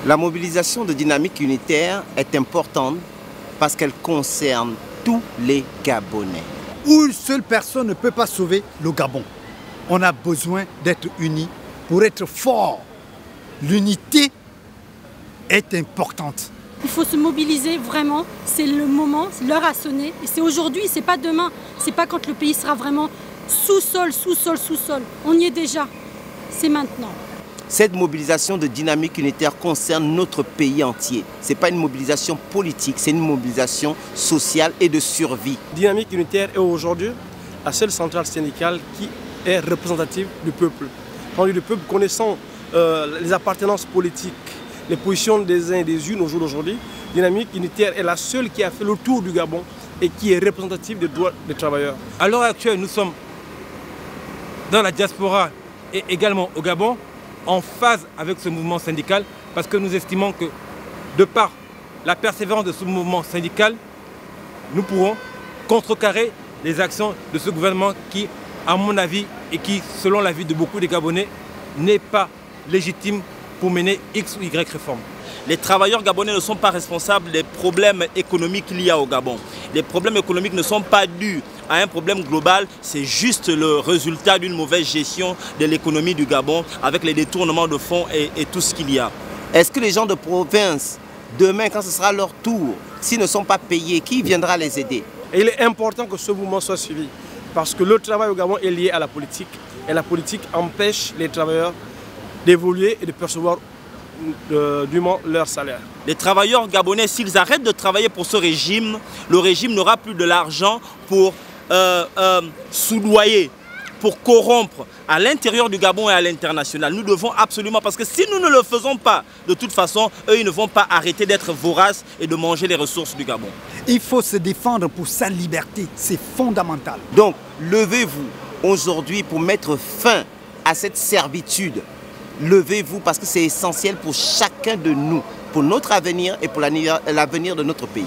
La mobilisation de Dynamique Unitaire est importante parce qu'elle concerne tous les Gabonais. Une seule personne ne peut pas sauver le Gabon. On a besoin d'être unis pour être fort. L'unité est importante. Il faut se mobiliser vraiment, c'est le moment, l'heure a sonné. Et c'est aujourd'hui, c'est pas demain, c'est pas quand le pays sera vraiment sous-sol, sous-sol, sous-sol. On y est déjà, c'est maintenant. Cette mobilisation de Dynamique Unitaire concerne notre pays entier. Ce n'est pas une mobilisation politique, c'est une mobilisation sociale et de survie. Dynamique Unitaire est aujourd'hui la seule centrale syndicale qui est représentative du peuple. Quand le peuple connaissant les appartenances politiques, les positions des uns et des unes au jour d'aujourd'hui, Dynamique Unitaire est la seule qui a fait le tour du Gabon et qui est représentative des droits des travailleurs. À l'heure actuelle, nous sommes dans la diaspora et également au Gabon, en phase avec ce mouvement syndical, parce que nous estimons que, de par la persévérance de ce mouvement syndical, nous pourrons contrecarrer les actions de ce gouvernement qui, à mon avis, et qui, selon l'avis de beaucoup de Gabonais, n'est pas légitime pour mener X ou Y réformes. Les travailleurs gabonais ne sont pas responsables des problèmes économiques liés au Gabon. Les problèmes économiques ne sont pas dus à un problème global, c'est juste le résultat d'une mauvaise gestion de l'économie du Gabon avec les détournements de fonds et tout ce qu'il y a. Est-ce que les gens de province, demain quand ce sera leur tour, s'ils ne sont pas payés, qui viendra les aider? Et il est important que ce mouvement soit suivi parce que le travail au Gabon est lié à la politique et la politique empêche les travailleurs d'évoluer et de percevoir dûment leur salaire. Les travailleurs gabonais, s'ils arrêtent de travailler pour ce régime, le régime n'aura plus de l'argent pour soudoyer, pour corrompre à l'intérieur du Gabon et à l'international. Nous devons absolument, parce que si nous ne le faisons pas, de toute façon, eux, ils ne vont pas arrêter d'être voraces et de manger les ressources du Gabon. Il faut se défendre pour sa liberté, c'est fondamental. Donc, levez-vous aujourd'hui pour mettre fin à cette servitude. Levez-vous parce que c'est essentiel pour chacun de nous, pour notre avenir et pour l'avenir de notre pays.